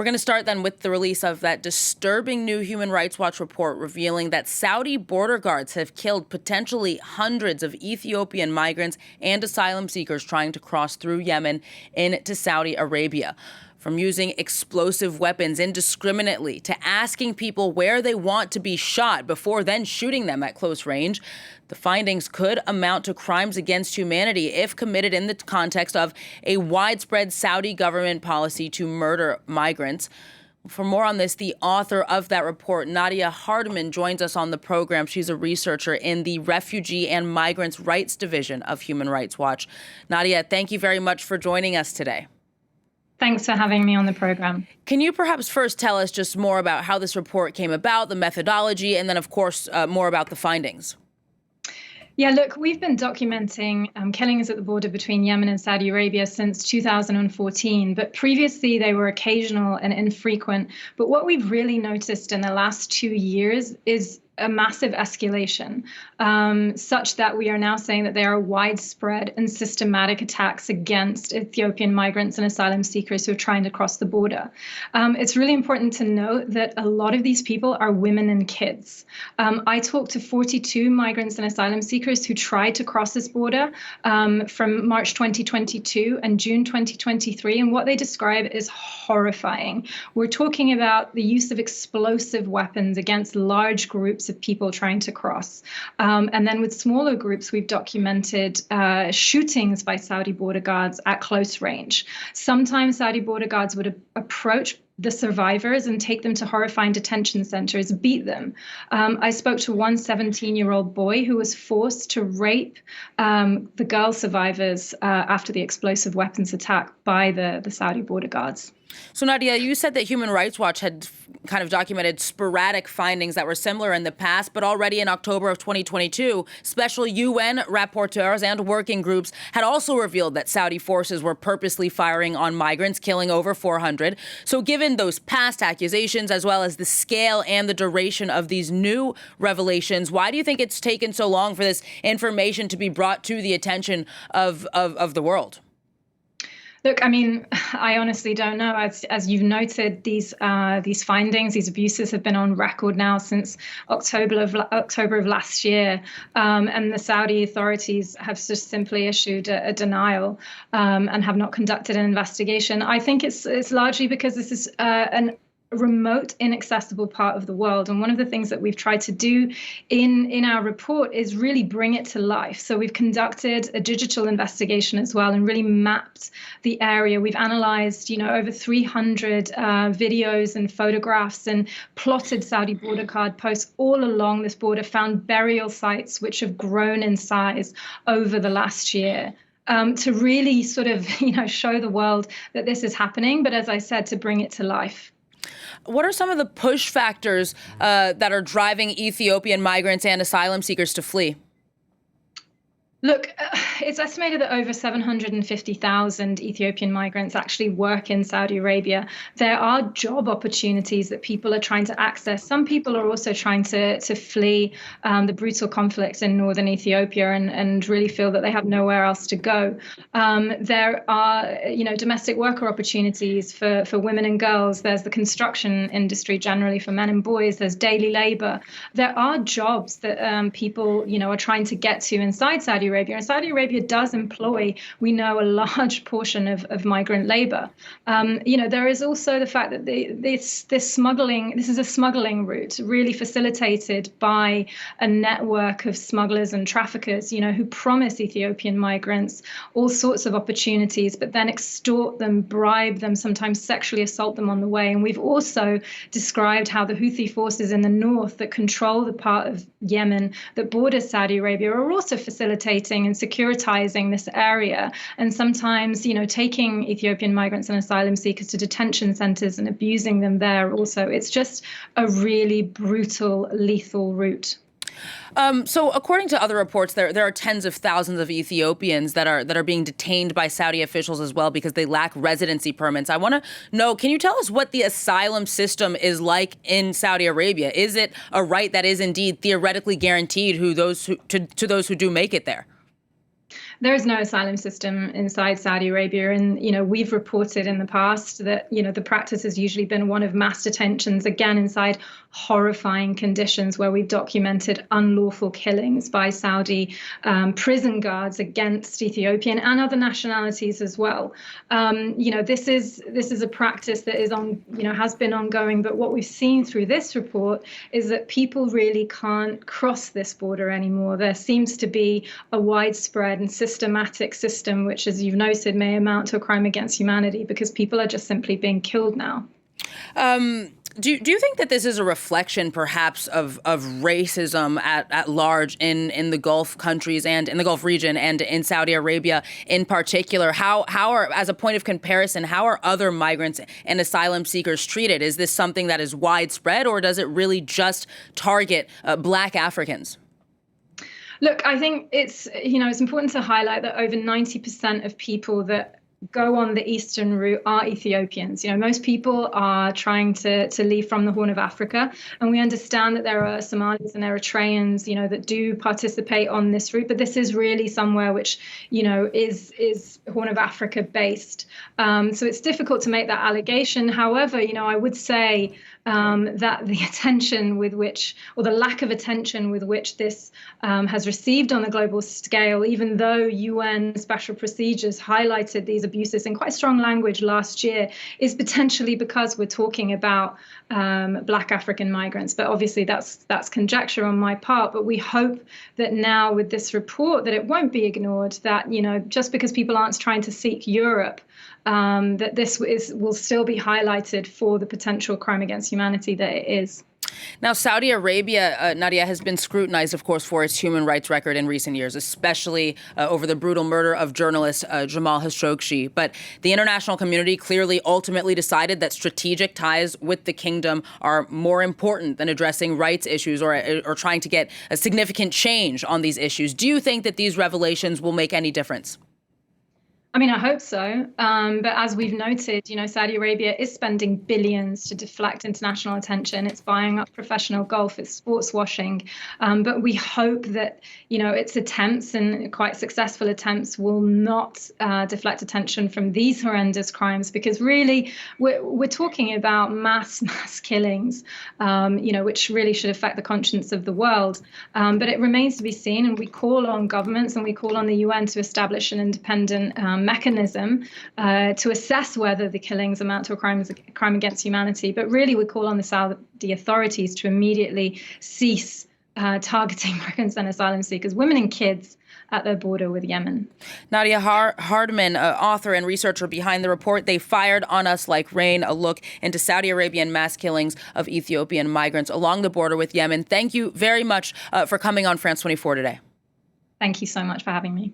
We're going to start then with the release of that disturbing new Human Rights Watch report revealing that Saudi border guards have killed potentially hundreds of Ethiopian migrants and asylum seekers trying to cross through Yemen into Saudi Arabia. From using explosive weapons indiscriminately to asking people where they want to be shot before then shooting them at close range, the findings could amount to crimes against humanity if committed in the context of a widespread Saudi government policy to murder migrants. For more on this, the author of that report, Nadia Hardman, joins us on the program. She's a researcher in the Refugee and Migrant Rights Division of Human Rights Watch. Nadia, thank you very much for joining us today. Thanks for having me on the program. Can you perhaps first tell us just more about how this report came about, the methodology, and then, of course, more about the findings? Yeah, look, we've been documenting killings at the border between Yemen and Saudi Arabia since 2014, but previously they were occasional and infrequent. But what we've really noticed in the last 2 years is a massive escalation, such that we are now saying that there are widespread and systematic attacks against Ethiopian migrants and asylum seekers who are trying to cross the border. It's really important to note that a lot of these people are women and kids. I talked to 42 migrants and asylum seekers who tried to cross this border from March 2022 and June 2023, and what they describe is horrifying. We're talking about the use of explosive weapons against large groups of people trying to cross. And then with smaller groups, we've documented shootings by Saudi border guards at close range. Sometimes Saudi border guards would approach the survivors and take them to horrifying detention centers, beat them. I spoke to one 17-year-old boy who was forced to rape the girl survivors after the explosive weapons attack by the Saudi border guards. So, Nadia, you said that Human Rights Watch had kind of documented sporadic findings that were similar in the past, but already in October of 2022, special UN rapporteurs and working groups had also revealed that Saudi forces were purposely firing on migrants, killing over 400. So given those past accusations, as well as the scale and the duration of these new revelations, why do you think it's taken so long for this information to be brought to the attention of the world? Look, I mean, I honestly don't know. As you've noted, these findings, these abuses have been on record now since October of last year, and the Saudi authorities have just simply issued a denial and have not conducted an investigation. I think it's largely because this is an remote, inaccessible part of the world. And one of the things that we've tried to do in our report is really bring it to life. So we've conducted a digital investigation as well and really mapped the area. We've analyzed, over 300 videos and photographs and plotted Saudi border guard posts all along this border, found burial sites which have grown in size over the last year. To really sort of, show the world that this is happening, but as I said, to bring it to life. What are some of the push factors that are driving Ethiopian migrants and asylum seekers to flee? Look, it's estimated that over 750,000 Ethiopian migrants actually work in Saudi Arabia. There are job opportunities that people are trying to access. Some people are also trying to flee the brutal conflicts in northern Ethiopia and really feel that they have nowhere else to go. There are, domestic worker opportunities for women and girls. There's the construction industry generally for men and boys. There's daily labor. There are jobs that people, are trying to get to inside Saudi Arabia. And Saudi Arabia does employ, we know, a large portion of migrant labor. There is also the fact that this is a smuggling route really facilitated by a network of smugglers and traffickers, who promise Ethiopian migrants all sorts of opportunities, but then extort them, bribe them, sometimes sexually assault them on the way. And we've also described how the Houthi forces in the north that control the part of Yemen that borders Saudi Arabia are also facilitating and securitizing this area, and sometimes, taking Ethiopian migrants and asylum seekers to detention centers and abusing them there also. It's just a really brutal, lethal route. So according to other reports, there are tens of thousands of Ethiopians that are being detained by Saudi officials as well because they lack residency permits. I want to know, can you tell us what the asylum system is like in Saudi Arabia? Is it a right that is indeed theoretically guaranteed to those who do make it there? There is no asylum system inside Saudi Arabia. And, we've reported in the past that, the practice has usually been one of mass detentions, again, inside horrifying conditions where we've documented unlawful killings by Saudi prison guards against Ethiopian and other nationalities as well. This is a practice that has been ongoing. But what we've seen through this report is that people really can't cross this border anymore. There seems to be a widespread and systematic system, which, as you've noted, may amount to a crime against humanity because people are just simply being killed now. Do you think that this is a reflection, perhaps, of racism at large in the Gulf countries and in the Gulf region and in Saudi Arabia in particular? How are, as a point of comparison, how are other migrants and asylum seekers treated? Is this something that is widespread, or does it really just target Black Africans? Look, I think it's important to highlight that over 90% of people that go on the eastern route are Ethiopians. Most people are trying to leave from the Horn of Africa, and we understand that there are Somalis and Eritreans, that do participate on this route. But this is really somewhere which, is Horn of Africa based. So it's difficult to make that allegation. However, I would say that the attention with which, or the lack of attention with which this has received on a global scale, even though UN special procedures highlighted these abuses in quite strong language last year, is potentially because we're talking about Black African migrants. But obviously that's conjecture on my part. But we hope that now with this report that it won't be ignored, that, just because people aren't trying to seek Europe, that this will still be highlighted for the potential crime against humanity that it is. Now, Saudi Arabia, Nadia, has been scrutinized, of course, for its human rights record in recent years, especially over the brutal murder of journalist Jamal Khashoggi. But the international community clearly ultimately decided that strategic ties with the kingdom are more important than addressing rights issues or trying to get a significant change on these issues. Do you think that these revelations will make any difference? I mean, I hope so. But as we've noted, Saudi Arabia is spending billions to deflect international attention. It's buying up professional golf. It's sports washing. But we hope that, its attempts, and quite successful attempts, will not deflect attention from these horrendous crimes, because really we're talking about mass killings, which really should affect the conscience of the world. But it remains to be seen. And we call on governments and we call on the UN to establish an independent mechanism to assess whether the killings amount to a crime against humanity. But really, we call on the Saudi authorities to immediately cease targeting migrants and asylum seekers, women and kids, at their border with Yemen. Nadia Hardman, author and researcher behind the report, They Fired on Us Like Rain, a look into Saudi Arabian mass killings of Ethiopian migrants along the border with Yemen. Thank you very much for coming on France 24 today. Thank you so much for having me.